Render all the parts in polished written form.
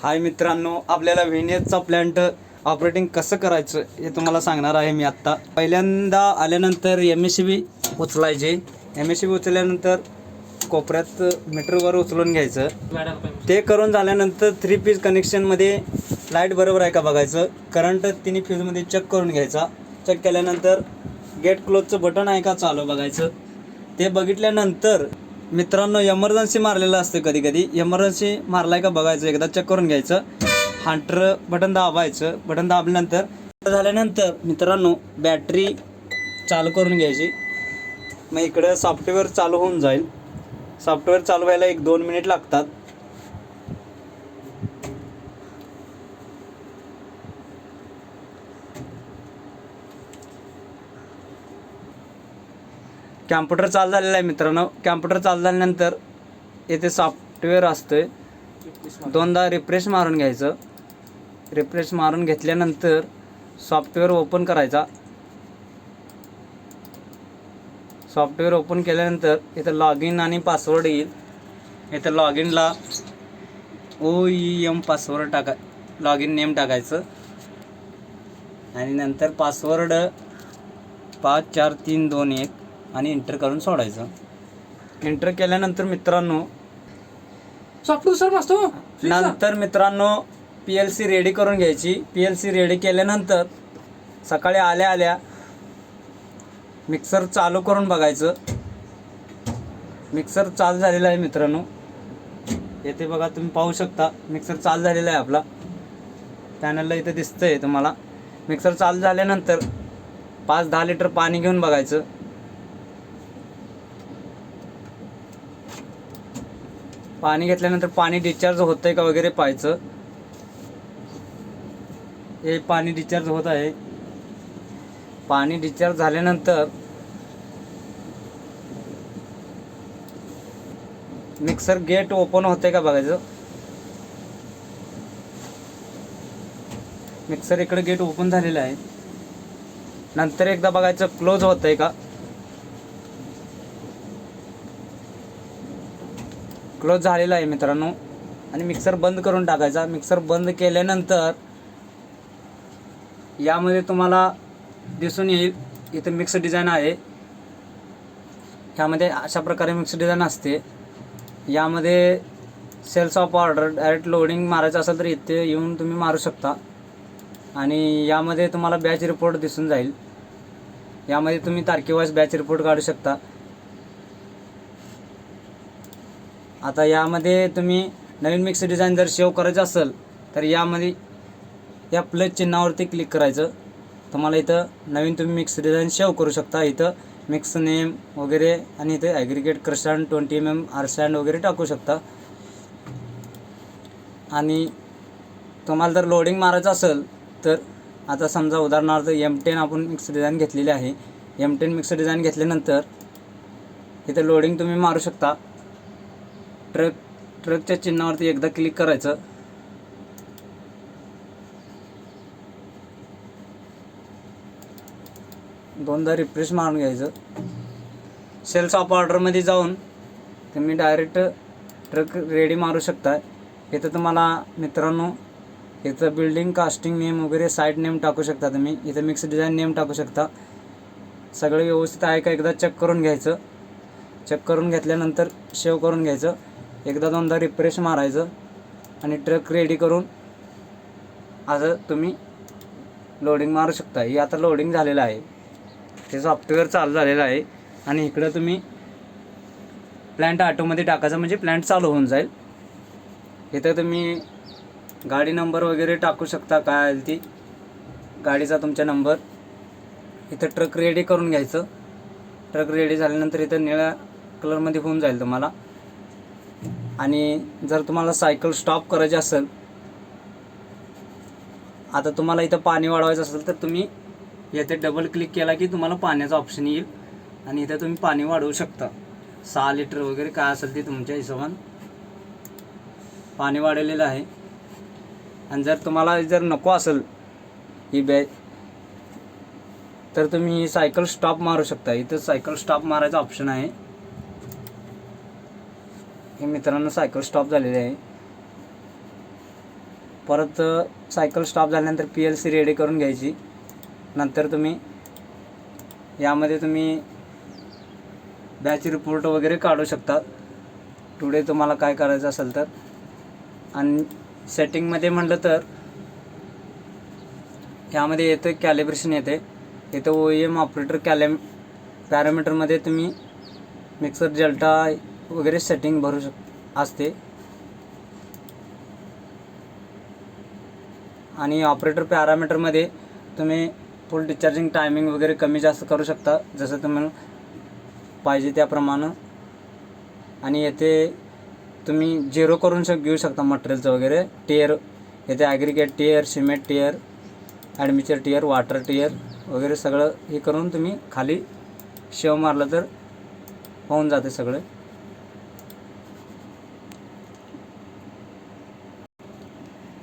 हाय मित्रांनो, आपल्याला व्हेनियरचा plant operating कसं करायचं हे तुम्हाला सांगणार आहे मी आत्ता. पहिल्यांदा आल्यानंतर MSCB उचलायचे. MSCB उचलल्यानंतर कोपऱ्यात मीटरवर उचलून घ्यायचं. ते करून झाल्यानंतर 3 पीस कनेक्शनमध्ये लाईट बरोबर आहे का बघायचं. करंट 3 फ्यूजमध्ये चेक करून घ्यायचा. चेक केल्यानंतर गेट क्लोजचं बटन आहे का चालू बघायचं. ते बघितल्यानंतर मित्रांनो एमर्जन्सी मारलेलं असतं, कधी कधी एमर्जन्सी मारलाय का बघायचं, एकदा चेक करून घ्यायचं. हंटर बटन दाबायचं. बटन दाबल्यानंतर झाल्यानंतर मित्रांनो बॅटरी चालू करून घ्यायची. मग इकडं सॉफ्टवेअर चालू होऊन जाईल. सॉफ्टवेअर चालू व्हायला 1-2 मिनिट लागतात. कॅम्प्युटर चालू झालेला आहे मित्रांनो. कॅम्प्युटर चालू झाल्यानंतर येथे सॉफ्टवेअर असतं, 2दा रिफ्रेश मारून घ्यायचं. रिफ्रेश मारून घेतल्यानंतर सॉफ्टवेअर ओपन करायचा. सॉफ्टवेअर ओपन केल्यानंतर इथं लॉग इन आणि पासवर्ड येईल. इथं लॉग इनला OEM पासवर्ड टाका, लॉग इन नेम टाकायचं आणि नंतर पासवर्ड 54321 आणि एंटर करून सोडायचं. एंटर केल्यानंतर मित्रांनो सॉफ्टवेअर असतो. नंतर मित्रांनो PLC रेडी करून घ्यायची. PLC रेडी केल्यानंतर सकाळी आल्या आल्या मिक्सर चालू करून बघायचं. मिक्सर चालू झालेला आहे मित्रांनो. येथे बघा, तुम्ही पाहू शकता मिक्सर चालू झालेला आहे. आपला पॅनलला इथं दिसतंय तुम्हाला. मिक्सर चालू झाल्यानंतर 5-10 लिटर पाणी घेऊन बघायचं. पाणी घेतल्यानंतर पाणी डिस्चार्ज होतंय का वगैरे पाहायचं. हे पाणी डिस्चार्ज होत आहे. पाणी डिस्चार्ज झाल्यानंतर मिक्सर गेट ओपन होतंय का बघायचं. मिक्सर इकडे गेट ओपन झालेलं आहे. नंतर एकदा बघायचं क्लोज होतंय का. क्लोज झालेला आहे मित्रांनो. आणि मिक्सर बंद करून टाकायचा. मिक्सर बंद केल्यानंतर यामध्ये तुम्हाला दिसून येईल इथं मिक्स डिझाईन आहे. यामध्ये अशा प्रकारे मिक्स डिझाईन असते. यामध्ये sales of order direct loading मारायचं असेल तर इथे येऊन तुम्ही मारू शकता. आणि यामध्ये तुम्हाला बॅच रिपोर्ट दिसून जाईल. यामध्ये तुम्ही तारखेवाईज बॅच रिपोर्ट काढू शकता. आता यामध्ये तुम्ही नवीन मिक्स डिझाईन जर सेव्ह करायचं असेल तर यामध्ये या प्लस चिन्हावरती क्लिक करायचं. तुम्हाला इथं नवीन तुम्ही मिक्स डिझाईन सेव्ह करू शकता. इथं मिक्स नेम वगैरे आणि इथे ॲग्रिगेट क्रशांड 20 mm आरसँड वगैरे टाकू शकता. आणि तुम्हाला जर लोडिंग मारायचं असेल तर आता समजा उदाहरणार्थ M10 आपण मिक्स डिझाईन घेतलेली आहे. M10 मिक्स डिझाईन घेतल्यानंतर इथे लोडिंग तुम्ही मारू शकता. ट्रकच्या चिन्हावरती एकदा क्लिक करायचं. दोनदा रिफ्रेश मारून घ्यायचं. सेल्स ऑफ ऑर्डरमध्ये जाऊन तुम्ही डायरेक्ट ट्रक रेडी मारू शकता. इथं तुम्हाला मित्रांनो इथं बिल्डिंग कास्टिंग नेम वगैरे साईट नेम टाकू शकता तुम्ही. इथं मिक्स डिझाईन नेम टाकू शकता. सगळं व्यवस्थित आहे का एकदा चेक करून घ्यायचं. चेक करून घेतल्यानंतर सेव्ह करून घ्यायचं. एकदा 2दा रिफ्रेश मारायचं आणि ट्रक रेडी करून असं तुम्ही लोडिंग मारू शकता. हे आता लोडिंग झालेलं आहे. ते सॉफ्टवेअर चालू झालेलं आहे. आणि इकडं तुम्ही प्लांट ऑटोमध्ये टाकायचं म्हणजे प्लांट चालू होऊन जाईल. इथं तुम्ही गाडी नंबर वगैरे टाकू शकता, काय आहे ती गाडीचा तुमचा नंबर. इथं ट्रक रेडी करून घ्यायचं. ट्रक रेडी झाल्यानंतर इथं निळ्या कलरमध्ये होऊन जाईल तुम्हाला. आणि जर तुम्हाला सायकल स्टॉप करायची असेल, आता तुम्हाला इथं पाणी वाढवायचं असेल तर तुम्ही येथे डबल क्लिक केला की तुम्हाला पाण्याचा ऑप्शन येईल आणि इथं तुम्ही पाणी वाढवू शकता. 6 लिटर वगैरे काय असेल ते तुमच्या हिशोबाने पाणी वाढवलेलं आहे. आणि जर तुम्हाला जर नको असेल ही बॅच तर तुम्ही सायकल स्टॉप मारू शकता. इथं सायकल स्टॉप मारायचा ऑप्शन आहे. हे मित्रांनो सायकल स्टॉप झालेली आहे. परत सायकल स्टॉप झाल्यानंतर PLC रेडी करून घ्यायची. नंतर तुम्ही यामध्ये तुम्ही बॅच रिपोर्ट वगैरे काढू शकता टुडे तुम्हाला काय करायचं असेल तर. आणि सेटिंगमध्ये म्हटलं तर ह्यामध्ये येतं कॅलिब्रेशन येते. इथं OEM ऑपरेटर पॅरामीटरमध्ये तुम्ही मिक्सर डेल्टा वगैरे सेटिंग भरू असते. आणि ऑपरेटर पॅरामीटरमध्ये तुम्ही फुल डिस्चार्जिंग टायमिंग वगैरे कमी जास्त करू शकता जसं तुम्हाला पाहिजे त्याप्रमाणे. आणि येथे तुम्ही 0 करून घेऊ शकता मटेरियलचं वगैरे. टियर येथे aggregate tare, cement tare, admixture tare, water tare वगैरे सगळं हे करून तुम्ही खाली शेव मारलं तर होऊन जाते सगळं.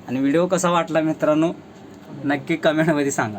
आणि व्हिडिओ कसा वाटला मित्रांनो नक्की कमेंटमध्ये सांगा.